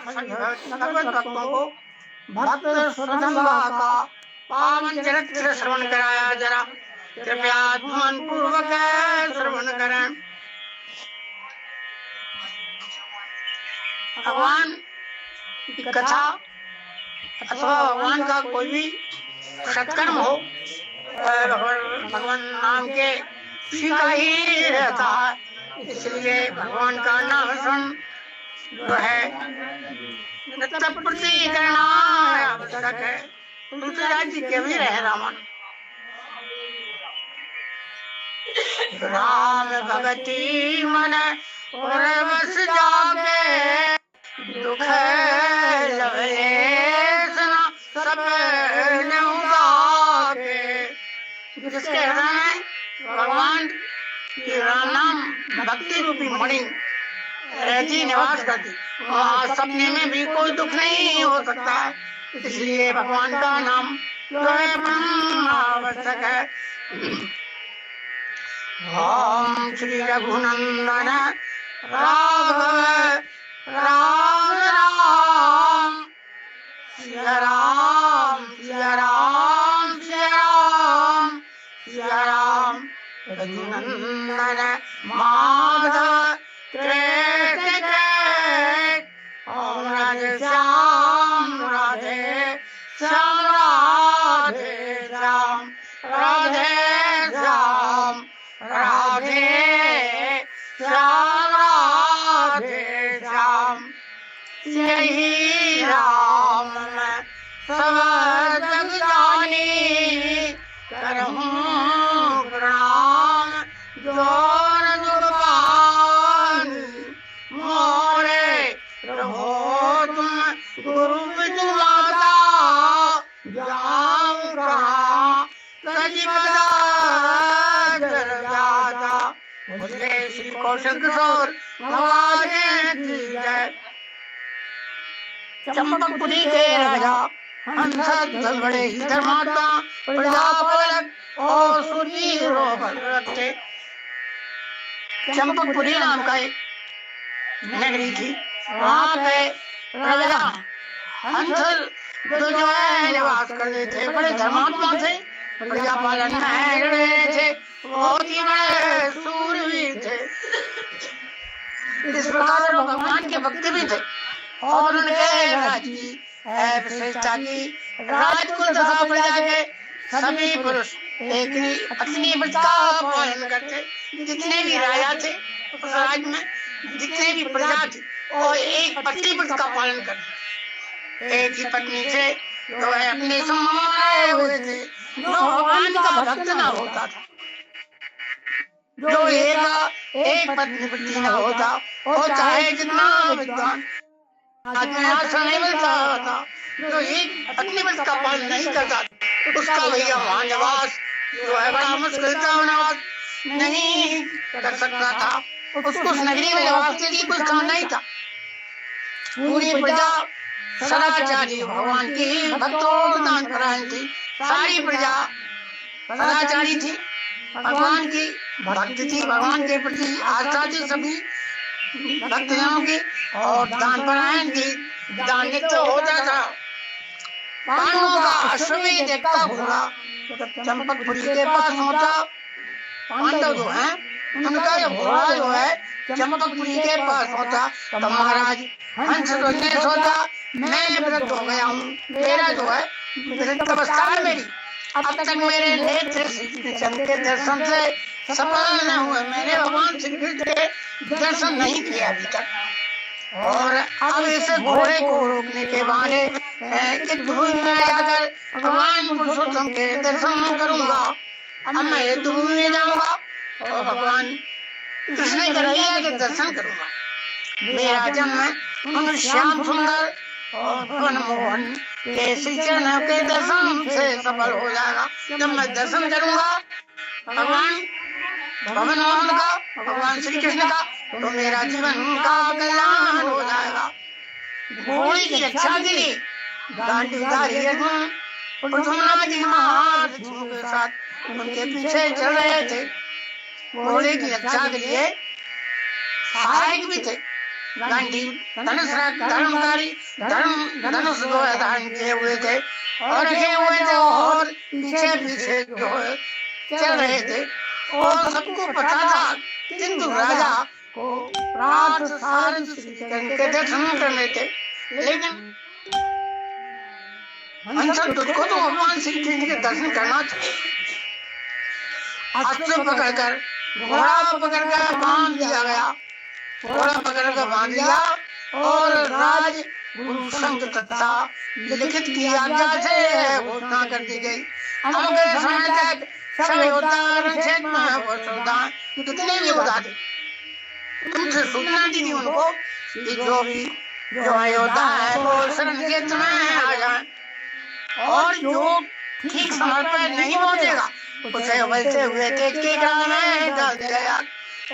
सभी भगवत भक्तों को भक्त सुधंबा का पावन चरित्र श्रवण कराया जरा, कृपया ध्यान पूर्वक श्रवण करें। भगवान की कथा अथवा भगवान का कोई भी सत्कर्म हो, भगवान नाम के उसी का ही रहता है, इसलिए भगवान का नाम सुन जो है नित्य प्रति करना आवश्यक है। तुलसीदास जी के भी रहे रामन। राम भगति मन और बस जागे, दुख लवेश न सब के। जिसके हृदय में भगवान की राम नाम भक्ति रूपी मणि रहती निवास करती, वहाँ सपने में भी कोई दुख नहीं हो सकता है। इसलिए भगवान का नाम जो है परम आवश्यक है। ओम श्री रघुनंदन राघव राम राम, सिया राम सिया राम सिया राम सिया राम, रघुनंदन माधव कृष्ण कृष्ण, ओम राधे श्याम राधे श्याम राधे श्याम राधे श्याम राधे श्याम राधे श्याम। यही राम मैं सब जग जानी, करहूँ प्रणाम जोर जुबान, मोरे रहो तुम गुरु विजु माता, जाऊं कहाँ सजीवदा जर जाता। मुझे श्री कौशल किशोर महाराज की जय। चंपकपुरी के राजा हंस बड़े ही धर्मात्मा, प्रजापालक और सूरवीर थे। चंपकपुरी नाम का एक नगरी थी, वहाँ पे राजा हंस जो है निवास करते थे, बड़े धर्मात्मा थे, प्रजापालन में रहे थे, बहुत ही बड़े सूरवीर थे। इस प्रकार वो भगवान के भक्त भी थे और उनके राज की विशेषता की राजकुल तथा प्रजा के सभी पुरुष एक ही पत्नी व्रत का पालन करते। जितने भी राजा थे उस राज में, जितने भी प्रजा थी, और एक पत्नी व्रत का पालन करते। एक ही पत्नी से जो है अपने सम्मान हुए थे। जो भगवान का भक्त न होता था, जो एक पत्नी व्रती न होता, वो चाहे जितना विद्वान आदमी आश्रय नहीं मिलता था, जो एक पत्नी व्रत का पालन नहीं करता, उसका भैया वहाँ निवास जो है बड़ा मुश्किल था, निवास नहीं कर सकता था। उसको उस नगरी में निवास के लिए कुछ काम नहीं था। पूरी प्रजा सदाचारी भगवान की भक्तों को दान परायण थी। सारी प्रजा सदाचारी थी, भगवान की भक्त थी, भगवान के प्रति आस्था थी सभी भक्तजनों की, और दान परायण थी। दान नित्य होता था। पांडवों का अश्वमेध देखता हुआ चंपकपुरी के पास पहुंचा। पांडव जो हैं उनका ये घोड़ा जो है चंपकपुरी के पास पहुंचा, तो महाराज हंस ने सोचा मैं वृद्ध हो गया हूँ, मेरा जो है वृद्ध अवस्था है मेरी, अब तक मेरे नेत्र श्री कृष्ण के दर्शन से सफल न हुए, मैंने भगवान श्री कृष्ण के दर्शन नहीं किए अभी तक। और अब इस घोड़े को रोकने के बहाने इस भूमि में जाकर भगवान पुरुषोत्तम के दर्शन करूंगा। अब मैं इस भूमि में जाऊंगा और भगवान कृष्ण कन्हैया के दर्शन करूंगा। मेरा जन्म उन श्याम सुंदर और मनमोहन के श्री चरणों के दर्शन से सफल हो जाएगा। जब मैं दर्शन करूंगा भगवान भवन मोहन का, भगवान श्री कृष्ण का, तो मेरा जीवन का कल्याण हो जाएगा। घोड़े की रक्षा के लिए गांडीवधारी अर्जुन प्रद्युम्नादि महारथियों के साथ उनके पीछे चल रहे थे। घोड़े की रक्षा के लिए सहायक भी थे, गांधी धनुष धर्मकारी धनुष जो है धारण किए हुए थे और रखे हुए थे और पीछे पीछे जो है चल रहे थे और सबको पता था, किंतु राजा को रात सारी के दर्शन करने थे। लेकिन हंसल को तो भगवान श्री कृष्ण के दर्शन करना था। अस्त्र पकड़कर घोड़ा पकड़कर बांध दिया गया, घोड़ा पकड़कर बांध दिया और राज गुरु संघ तथा लिखित की आज्ञा से घोषणा कर दी गई। अब के समय तक सब योद्धा रणक्षेत्र में वो सावधान, कितने भी योद्धा थे, तुमसे सूचना दी थी उनको कि जो योद्धा है वो रणक्षेत्र में आ जाए और जो ठीक समय पर नहीं पहुंचेगा उसे वैसे हुए के में डाल दिया जाएगा।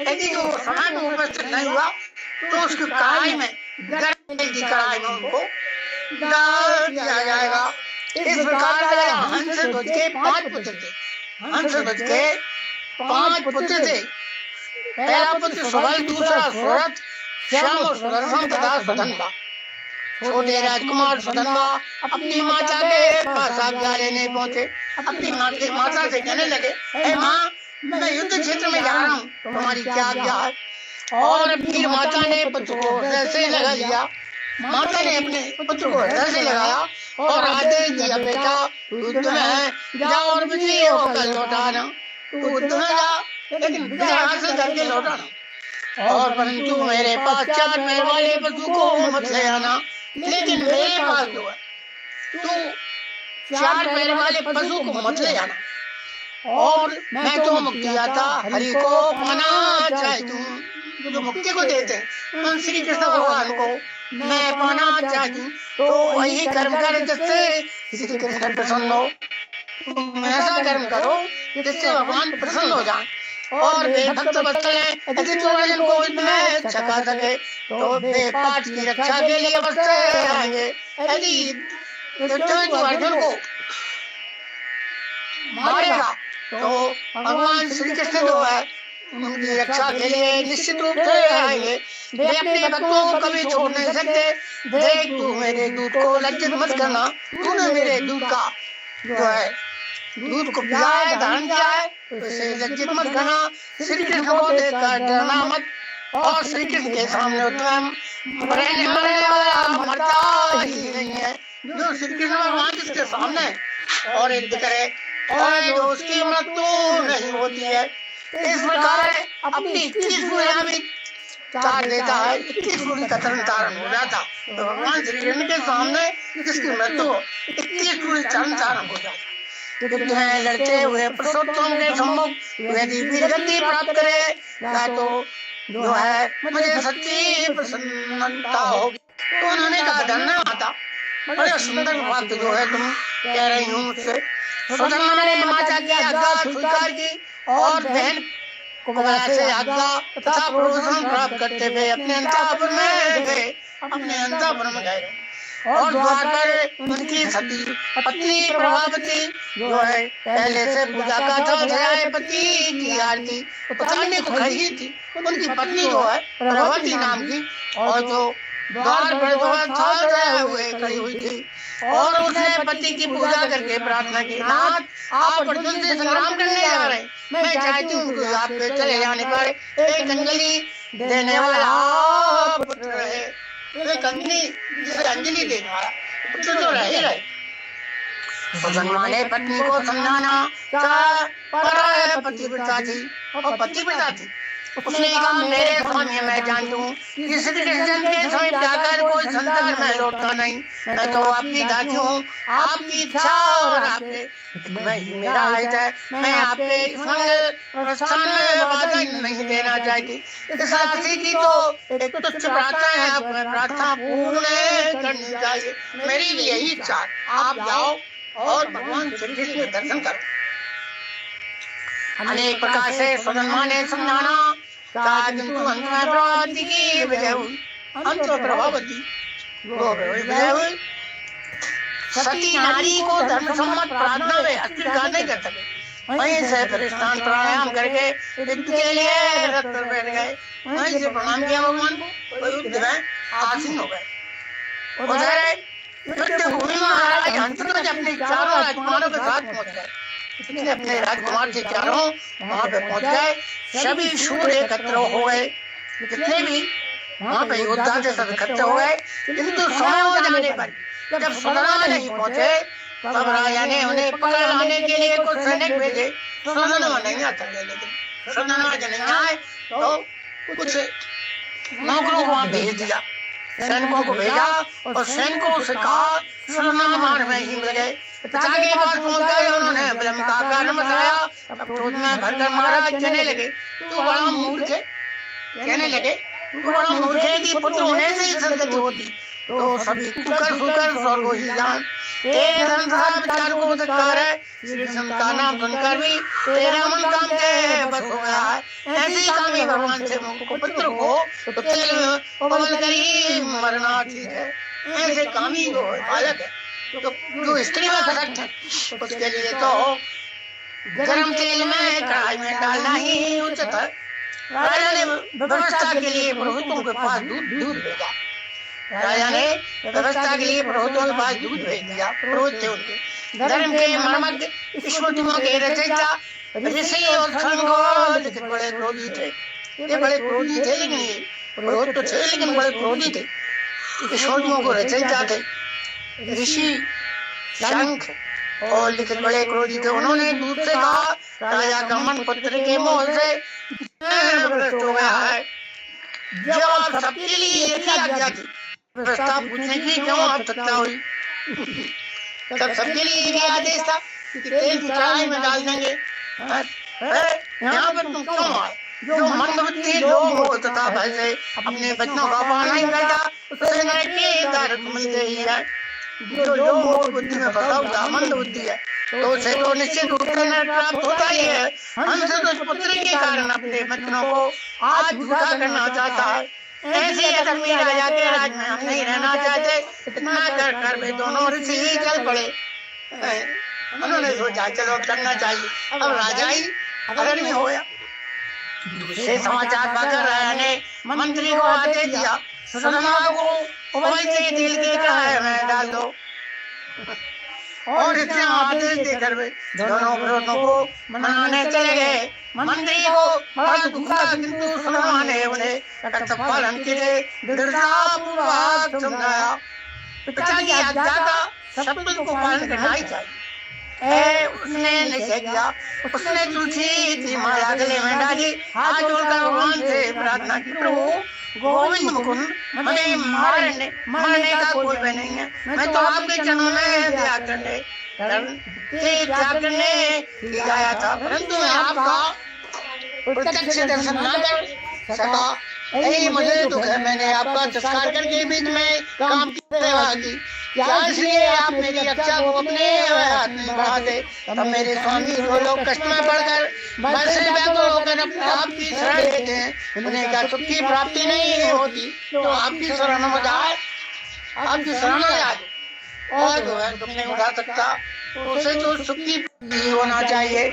यदि वो समय में उपस्थित नहीं हुआ तो उसकी कड़ाई में गर्म की कड़ाई में उनको डाल दिया जाएगा। इस प्रकार हंसध्वज के 5 पुत्र थे। हंसध्वज के 5 पुत्र थे। पहला पुत्र सुबल, दूसरा सुरथ, श्याम और सुदर्शन तथा सुधन्वा। छोटे राजकुमार सुधन्वा अपनी माता के पास आज्ञा लेने पहुंचे। अपनी माता से कहने लगे, हे माँ, मैं युद्ध क्षेत्र में जा रहा हूँ, तुम्हारी क्या आज्ञा है? और फिर माता ने पुत्र को हृदय से लगा लिया। माता ने अपने पुत्र को हृदय से लगाया और आदेश दिया, बेटा युद्ध में है, जाओ और विजयी होकर लौटाना। तू युद्ध में जा, लेकिन विजय हासिल करके लौटाना। और परंतु मेरे पास 4 पैर वाले पशु को मत ले आना। लेकिन मेरे पास जो है, तू 4 पैर वाले पशु को मत ले आना। और मैं तो मुक्ति आता हरि को पाना चाहती हूँ, जो मुक्ति को देते हैं श्री कृष्ण भगवान को मैं पाना चाहती हूँ। तो वही कर्म कर जिससे श्री कृष्ण प्रसन्न हो। तुम ऐसा कर्म करो जिससे भगवान प्रसन्न हो जाए। और वे भक्त वत्सल हैं, यदि तू अर्जुन को युद्ध में छका सके तो वे पाठ की रक्षा के लिए अवश्य आएंगे। यदि तू अर्जुन को मारेगा तो भगवान श्री कृष्ण जो है उनकी रक्षा के लिए निश्चित रूप से आएंगे। वे अपने भक्तों को कभी छोड़ नहीं सकते। देख, तू मेरे दूध को लज्जित मत करना। तूने मेरे दूध का जो है दूध को पिया है, धारण किया है, उसे लज्जित मत करना। श्री कृष्ण को देखकर डरना मत। और श्री कृष्ण के सामने तुम मरने वाला मरता ही नहीं है। जो श्री कृष्ण भगवान जिसके सामने और युद्ध करे और जो उसकी मृत्यु नहीं होती है, इस प्रकार अपनी 21 सूर्या भी चार देता है, 21 सूर्य का चरण चारण हो जाता। तो भगवान श्री कृष्ण के सामने जिसकी मृत्यु हो, 21 सूर्य चरण चारण हो जाता। तुम्हें लड़ते हुए पुरुषोत्तम के सम्मुख यदि वीरगति प्राप्त करे या तो जो है मुझे सच्ची प्रसन्नता होगी। तो उन्होंने कहा, धन्यवाद माता, बड़े सुंदर बात जो है तुम कह रही हूँ मुझसे। सुधन्वा ने माता की आज्ञा स्वीकार की और बहन कुबला से आज्ञा तथा प्रोत्साहन प्राप्त करते हुए अपने अंतःपुर में गए। अपने अंतःपुर में गए और द्वार पर उनकी सती पत्नी प्रभावती जो है पहले से पूजा का था सजाए पति की आरती उतारने को खड़ी थी। उनकी पत्नी जो है प्रभावती नाम की और जो द्वार पर जो था हुए खड़ी हुई थी और उसने पति की पूजा करके प्रार्थना की, नाथ आप अर्जुन से संग्राम करने जा रहे हैं, मैं चाहती हूँ कि आपके चले जाने पर एक अंजलि देने वाला पुत्र रहे। एक अंजलि जिसे अंजलि देने वाला पुत्र तो रहे। सुधन्वा ने पत्नी को समझाना पर पतिव्रता थी और पतिव्रता थी। उसने कहा, मेरे स्वामी मैं जानती हूँ कि श्री कृष्ण के समीप जाकर कोई संतान में लौटता नहीं। मैं तो आपकी दासी हूँ, आपकी इच्छा और आपके मेरा हित है। मैं आपके प्रस्थान में बाधा नहीं देना चाहती। इस राशि की तो एक तुच्छ प्रार्थना है, अपनी प्रार्थना पूर्ण करनी चाहिए। मेरी भी यही इच्छा है, आप जाओ और भगवान श्री कृष्ण के दर्शन करो। अनेक प्रकार से सुधन्वा ने समझाना किंतु अंत में प्रभावती की विजय हुई। अंत में प्रभावती विजय हुई। सती नारी को धर्म सम्मत प्रार्थना में अस्वीकार नहीं कर सके। वहीं से फिर स्नान प्राणायाम करके युद्ध के लिए रथ पर बैठ गए। वहीं से प्रणाम किया भगवान को, तो युद्ध में आसीन हो गए। उधर युद्ध भूमि में महाराज हंसध्वज अपने चारों राजकुमारों के साथ पहुंच गए। उसने अपने राजकुमार के चारों वहां पे पहुंच गए। सभी शूर एकत्र हो गए, जितने भी वहां पे योद्धा थे सब इकट्ठे हो गए। किंतु समय हो जाने पर जब सुदामा नहीं पहुंचे तब राजा ने उन्हें पकड़ लाने के लिए कुछ सैनिक भेजे। सुदामा नहीं आता, लेकिन सुदामा जब नहीं आए तो कुछ नौकरों को वहां भेज दिया, सैनिकों को भेजा और सैनिकों से कहा सुदामा मार्ग में ही मिल गए। पिता के पास पहुंच गए, उन्होंने विलंब का कारण बताया। तब क्रोध में भरकर महाराज कहने लगे तू बड़ा मूर्ख है, कहने लगे तू बड़ा मूर्ख है कि पुत्र होने से ही सदगति होती, तो सभी कुकर सुकर स्वर्ग ही जान। तेरे संसार विचार को धिक्कार है, श्री कृष्ण का नाम सुनकर भी तेरा मन काम के बस हो गया है। ऐसी कामी भगवान से पुत्र को तो तेल पवन कर ही मरना ठीक है। ऐसे कामी जो बालक है, तो जो स्त्री में सशक्त है, उसके लिए तो गरम तेल में कढ़ाई में डालना ही उचित है। राजा ने व्यवस्था के लिए पुरोहितों के पास दूध भेजा। राजा ने व्यवस्था के लिए पुरोहितों के पास दूध भेज दिया। पुरोहित थे उनके धर्म के मर्मज्ञ, स्मृतियों के रचयिता ऋषि और संघ बड़े क्रोधी थे। ये बड़े क्रोधी थे, लेकिन ये पुरोहित तो थे लेकिन बड़े क्रोधी थे। स्मृतियों को रचयिता थे ऋषि शंख और लिखित बड़े क्रोधी थे। उन्होंने दूध से कहा राजा का मन पुत्र के मोह से भ्रष्ट हो गया है। जब आप सबके लिए एक ही आज्ञा थी, प्रस्ताव पूछने की क्यों आवश्यकता हुई? तब सबके लिए एक ही आदेश था कि तेल की कढ़ाई में डाल देंगे। यहाँ पर तुम क्यों आए? जो मंदबुद्धि लोग हो तथा भय से अपने वचनों का पालन नहीं करता, उसे नरक के द्वार मिलते ही है। जो लोग बुद्धि में फंसा हुआ मंद बुद्धि है, तो उसे तो निश्चित रूप से नरक प्राप्त होता ही है। हंस तो पुत्र के कारण अपने वचनों को आज झूठा करना चाहता है। ऐसे अधर्मी राजा के राज में हम नहीं रहना चाहते। इतना कर कर वे दोनों ऋषि ही चल पड़े। उन्होंने सोचा चलो करना चाहिए, अब राजा ही अधर्मी हो गया। दूसरे समाचार पाकर राजा ने मंत्री को आदेश दिया सुदामा को वैसे तेल के कढ़ाई में डाल दो। और इतना आदेश देकर वे दोनों पुरोहितों को मनाने चले गए। मंत्री को बड़ा दुख था, किंतु सुदामा ने उन्हें कर्तव्य पालन के लिए दृढ़तापूर्वक समझाया। पिता की आज्ञा का शब्द को पालन करना ही चाहिए। उसने निश्चय किया। उसने तुलसी की माला गले में डाली, हाथ जोड़कर भगवान से प्रार्थना की प्रभु गोविंद मुकुंद हमें मारने का कोई भी नहीं है। मैं तो आपके चरणों में दया करने ही आया था, परंतु मैं आपका प्रत्यक्ष दर्शन न कर सका, यही मुझे दुख है। मैंने आपका तिरस्कार करके बीच में काम की सेवा की। क्या इसलिए आप मेरी रक्षा को अपने हाथ में बढ़ाते? तब मेरे स्वामी जो लोग कष्ट में पड़कर मन से व्याकुल होकर आपकी शरण लेते हैं, उन्हें क्या सुख की प्राप्ति नहीं होती? तो आपकी शरण में जाए, आपकी शरण में जाए और जो है दुख नहीं उठा सकता, उसे तो सुख की भी होना चाहिए।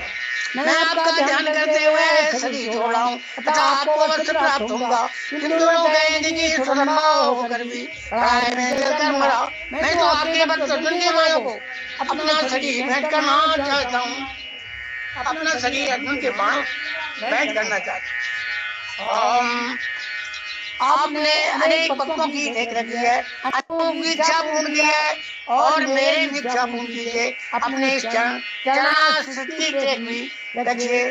मैं आपका ध्यान करते हुए शरीर छोड़ा हूँ तथा आपको अवश्य प्राप्त होगा। किंतु लोग कहेंगे कि सुदामा होकर भी कढ़ाई में जलकर मरा। मैं तो आपके भक्त अर्जुन के भाइयों को अपना शरीर भेंट करना चाहता हूँ। अपना शरीर अर्जुन के बाणों भेंट करना चाहता हूँ। आपने अनेक भक्तों की देख रखी है, अनेकों की इच्छा पूर्ण की है और मेरी भी इच्छा पूर्ण कीजिए। अपने इस चरणास्थिति भी रखिए।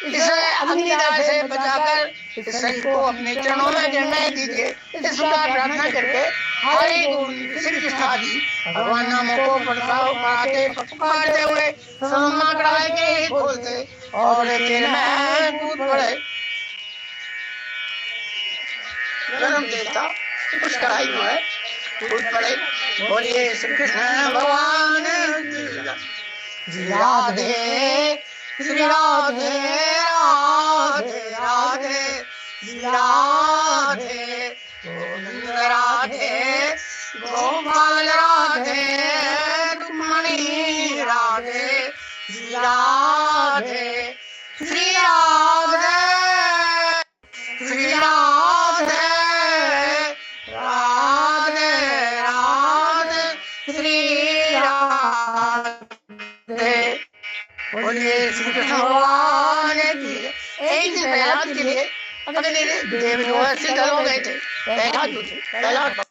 इसे अग्निदाह से बचाकर इस शरीर को अपने चरणों में गिरने दीजिए। इस प्रकार प्रार्थना करके हरे गोविंद श्री कृष्ण आदि भगवान नामों को पढ़ाते पुकारते हुए सुदामा कढ़ाई के खोलते और तेल में कूद पड़े। गरम तेल था, उस कढ़ाई में है कूद पड़े। बोलिए श्री कृष्ण भगवान जी राधे श्री राधे राधे राधे श्री राधे गोविंद राधे गोपाल राधे रुक्मणी राधे श्री राधे। राधे श्री राधे श्री राधे राधे राधे श्री राधे। बोलिए श्री कृष्ण भगवान की। एक दिन प्रहलाद के लिए अपने देव जो है शीतल हो गए थे, बैठा जो थे प्रहलाद,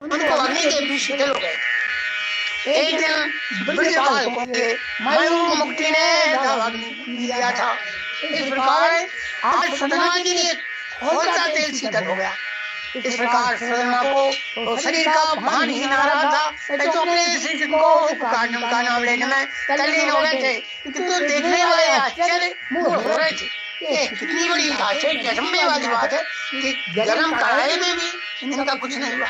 उनको अग्नि देव भी शीतल हो गए। एक दिन ब्रजपाल को मयूर मुक्ति ने दिया था। इस प्रकार आज सदमा के लिए खोलता तेल शीतल हो गया। इस प्रकार सदमा को तो शरीर का भान ही ना रहा था, तो अपने श्री को उपकारने का नाम लेने में तल्लीन हो गए थे। किंतु देखने वाले आश्चर्य मूर्ख हो रहे थे। ये कितनी बड़ी आश्चर्य अचंभे वाली बात है कि गर्म कढ़ाई में भी इनका कुछ नहीं हुआ।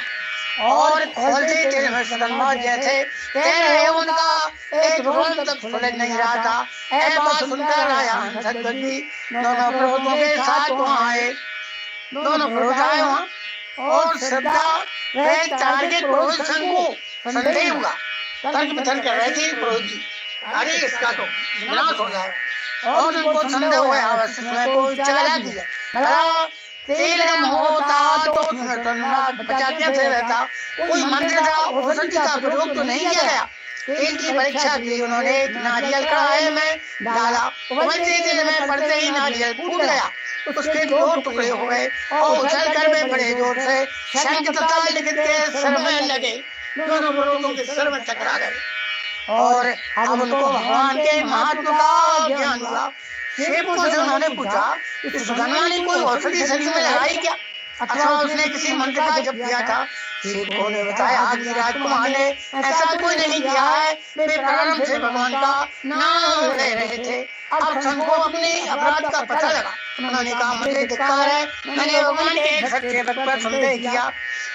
और खोलते तेल में सदमा जैसे तैर रहे, उनका एक रोम तक खुल नहीं रहा था। ऐ बात सुनकर आया सदबंदी दोनों प्रभुओं के साथ वहाँ आए। दोनों प्रभु आए वहाँ और श्रद्धा वह टारगेट पुरोहित संघ को संदेह हुआ। तर्क वितर्क कर रहे थे पुरोहित जी, अरे इसका तो विनाश हो जाएगा। और उनको संदेह हुआ आवश्यक को चला दिया। तेल गर्म होता तो बचा कैसे रहता। कोई मंत्र था, औषधि का प्रयोग तो नहीं किया गया। तेल की परीक्षा की उन्होंने नारियल कढ़ाई में डाला, उबलते तेल में पड़ते ही नारियल फूट गया। उसके दो टुकड़े हो गए और उछल कर वे बड़े जोर से शंख तथा लिखित के सर में लगे। दोनों पुरोहितों के सर में टकरा गए और अब उनको भगवान के महत्व का ज्ञान हुआ। सेवकों से उन्होंने पूछा कि सुदामा ने कोई औषधि शरीर में लगाई क्या, अथवा उसने किसी मंत्र का जप किया था। सेवकों ने बताया कि राजकुमार ने ऐसा कोई नहीं किया है। वे प्रारंभ से भगवान का नाम ले रहे थे। अब सबको अपने अपराध का पता लगा। उन्होंने कहा मुझे धिक्कार है, मैंने भगवान के एक सच्चे भक्त पर संदेह किया।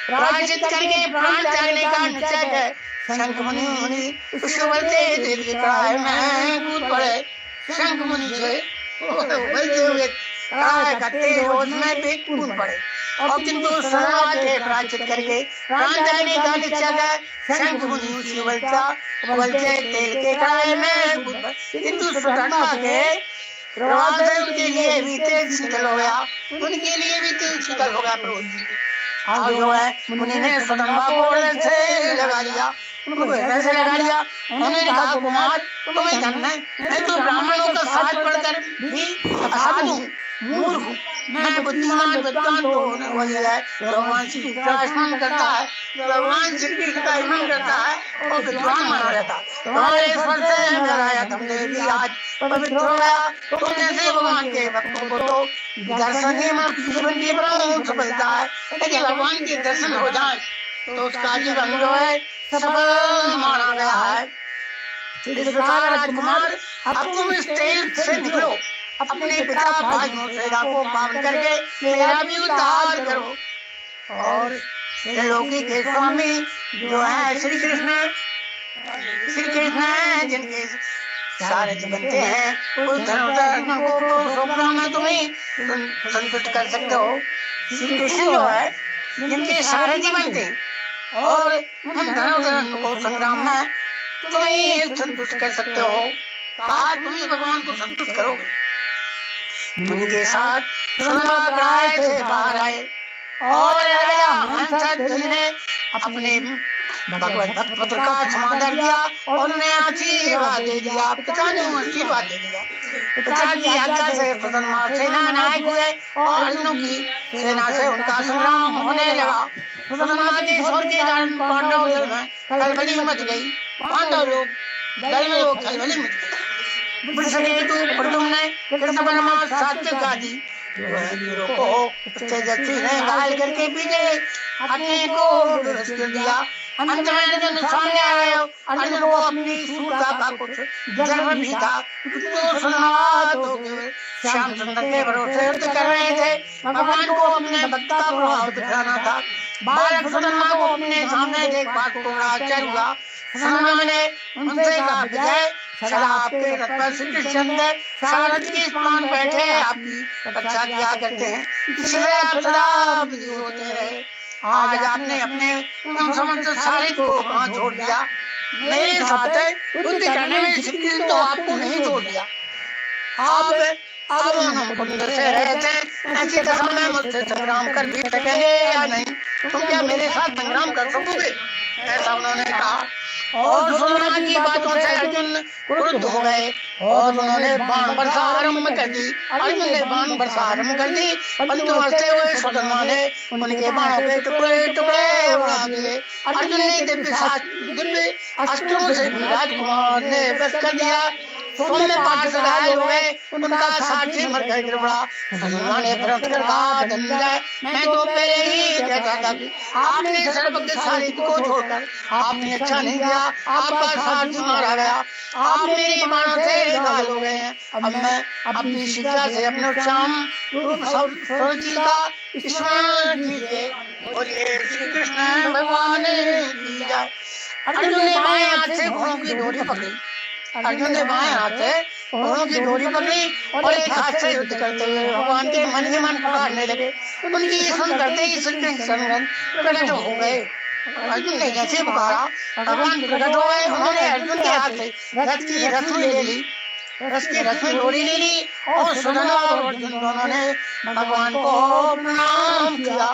प्रायश्चित करके प्राण त्यागने का निश्चय है। शंख मुनि उसके उबलते तेल की कढ़ाई में कूद पड़े। शंख मुनि से उबलते हुए कढ़ाई का तेल उसमें भी कूद पड़े। और किंतु सदमा के प्रायश्चित करके प्राण त्यागने का निश्चय है। शंख मुनि उसी उबलते तेल के कढ़ाई में कूद पड़े। किंतु सदमा के प्रभाव से उनके लिए भी तेल शीतल हो गया। उनके लिए भी तेल शीतल हो गया। प्रभु जी अब जो है मुनि ने सदमा को हृदय से लगा लिया, उनको हृदय से लगा लिया। उन्होंने कहा कुमार तुम्हें धन्य है, मैं तो ब्राह्मणों का साथ पढ़कर भी असाधु हूँ, मूर्ख हूँ। मैं बुद्धिमान विद्वान तो वही है भगवान श्री कृष्ण का स्मरण करता है, भगवान श्री कृष्ण का स्मरण करता है और विद्वान माना जाता है। तुम्हारे स्पर्श से मेरा तुमने भी आज पवित्र हो गया। तुम जैसे भगवान के भक्तों को तो दर्शन ही मन जीवन की प्रमुख सफलता है। यदि भगवान के दर्शन हो जाए तो उसका जीवन जो है सफल माना गया है। इस प्रकार राजकुमार अब तुम इस तेल से निकलो, अपने पिता भाइयों से को पावन करके मेरा भी उद्धार करो। और त्रिलोकी के स्वामी जो है श्री कृष्ण है, जिनके सारथी बनते हैं, उस धर्म को स्वप्न में तुम्हें संतुष्ट कर सकते हो। श्री कृष्ण जो है जिनके सारथी बनते हैं और हम धर्म को संग्राम में तुम्हें संतुष्ट कर सकते हो। आज तुम्हें भगवान को संतुष्ट करोगे। मुनि के साथ सदमा कढ़ाई से बाहर आए और राजा हंस ने अपने भगवत भक्त पुत्र का समादर किया और उन्हें आशीर्वाद दे दिया। पिता ने आशीर्वाद दे दिया। पिता की आज्ञा से सदमा सेना नायक हुए और अर्जुनों की सेना से उनका संग्राम होने लगा। सदमा के स्वर के कारण पांडव दल में खलबली मच गई। पांडव लोग दल में वो खलबली मच गई। वृषकेतु प्रद्युम्न कृष्ण बलमा सात्विक आदि वीरों को तेजस्वी ने घायल करके पीछे हटने को कर दिया। अंत में अर्जुन सामने आए। अर्जुन को अपनी शूरता का कुछ गर्व भी था। तो श्याम सुंदर के भरोसे युद्ध कर रहे थे। भगवान को अपने भक्त का प्रभाव दिखाना था। बालक सदमा को अपने सामने देख बात को आश्चर्य हुआ। सदमा ने उनसे कहा विजय सदा आपके रथ पर श्री कृष्ण सारथी के स्थान बैठे आपकी रक्षा किया करते हैं, इसलिए आप सदा विजयी होते रहे। आज आपने अपने समस्त सारथी को वहाँ छोड़ दिया। मेरे साथ युद्ध करने में श्री कृष्ण तो आपको नहीं छोड़ दिया। आप दोनों कुंड से रहे थे, ऐसी दशा में मुझसे संग्राम कर भी सकेंगे या नहीं? तुम क्या मेरे साथ संग्राम कर सकोगे? ऐसा उन्होंने कहा। और सुदामा की बातों से अर्जुन क्रुद्ध हो गए और उन्होंने बाण वर्षा आरंभ कर दी। अर्जुन ने बाण वर्षा आरंभ कर दी, परंतु हंसते हुए सुदामा ने उनके बाणों के टुकड़े टुकड़े उड़ा दिए। अर्जुन ने दिव्य अस्त्रों से भी राजकुमार ने वध कर दिया। सौम्य पाठ से घायल हो गए, उनका सारथी मर गया गिरबड़ा। सुदामा ने प्रश्न कर कहा, धनंजय, मैं तो पहले ही कहता था कि आपने सर्वज्ञशाली को छोड़कर आपने अच्छा नहीं किया। आपका सारथी मारा गया, आप मेरे बाणों से घायल हो गए हैं। अब मैं अपनी शिक्षा से अपने श्याम रूप स्वरूचि का स्मरण कीजिए और ये श्री कृष्ण भगवान की जय। अर्जुन ने बाएं हाथ से घोड़ों की डोरी पकड़ी। अर्जुन ने बाएं हाथ से घोड़ों की डोरी पकड़ी और एक हाथ से युद्ध करते हुए भगवान के मन ही मन पुकारने लगे। उनकी सुन करते ही श्री कृष्ण प्रकट हो गए। अर्जुन ने जैसे पुकारा, भगवान प्रकट हो गए। उन्होंने अर्जुन के हाथ से रथ की रस्सी ले ली, रथ की रस्सी डोरी ले ली और सुदामा और अर्जुन दोनों ने भगवान को प्रणाम किया।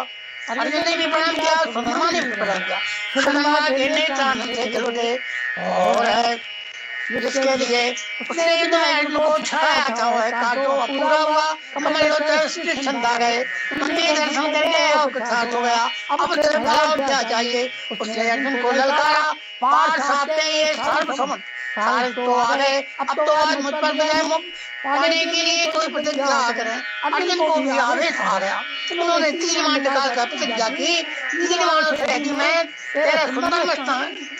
अर्जुन ने भी प्रणाम किया, सुदामा ने भी प्रणाम किया। सुदामा के नेत्र आनंद से जल उठे और जिसके लिए उसने युद्ध में अर्जुन को छाया था वह काटो पूरा हुआ। कमल कृष्ण आ गए, उनके दर्शन करके और कृतार्थ हो गया। अब उससे बड़ा क्या चाहिए? उसने अर्जुन को ललकारा, पार साधते ये सर्वसम्मत सारे तो आ गए। अब तो आज मुझ पर विजय मुक्त पाने के लिए कोई प्रतिज्ञा करें। अर्जुन को भी आवेश आ गया। उन्होंने तीर मान निकाल कर प्रतिज्ञा की। तीर मानो से कि मैं तेरा सुंदर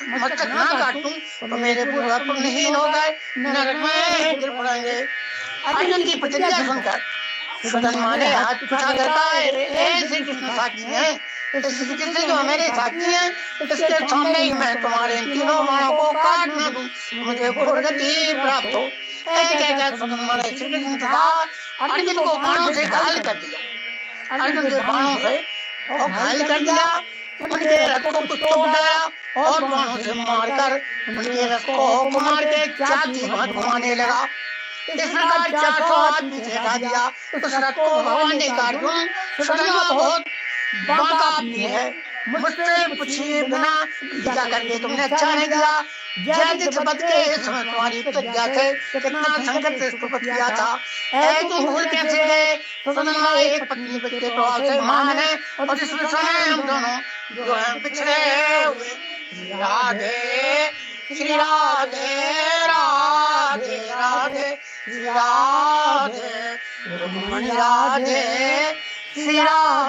मस्तक ना काटूं तो मेरे पूर्व पुण्यहीन हो गए नरक में गिर पड़ेंगे। अर्जुन की प्रतिज्ञा सुनकर सुदामा ने हाथ उठा कर कहा, श्री कृष्ण साक्षी हैं, श्री कृष्ण जो मेरे साक्षी हैं, इसके सामने ही मैं तुम्हारे तीनों बाणों को काट न दूं, मुझे घोर गति प्राप्त हो। सुदामा ने श्री कृष्ण से कहा, अर्जुन को बाणों से घायल कर दिया। अर्जुन के बाणों से घायल कर दिया, उनके रथ को तोड़ डाला और बाणों से मारकर उनके रथ को मार के चाती हाथ घुमाने लगा। इस प्रकार 400 आदमी से हटा दिया। उस रथ को भगवान ने कहा, अर्जुन सुदामा बहुत बांका आदमी है, मुझसे पूछिए बिना पूजा करके तुमने अच्छा नहीं किया। जयद्रथ वध के समय तुम्हारी प्रतिज्ञा से कितना संकट से स्तुति किया था, तुम भूल कैसे गए? सुदामा एक पत्नी के प्रभाव से महान है और इस समय हम दोनों जो हैं पिछड़े हुए। राधे श्री राधे राधे राधे श्री राधे रुक्मिणी राधे श्री राधे।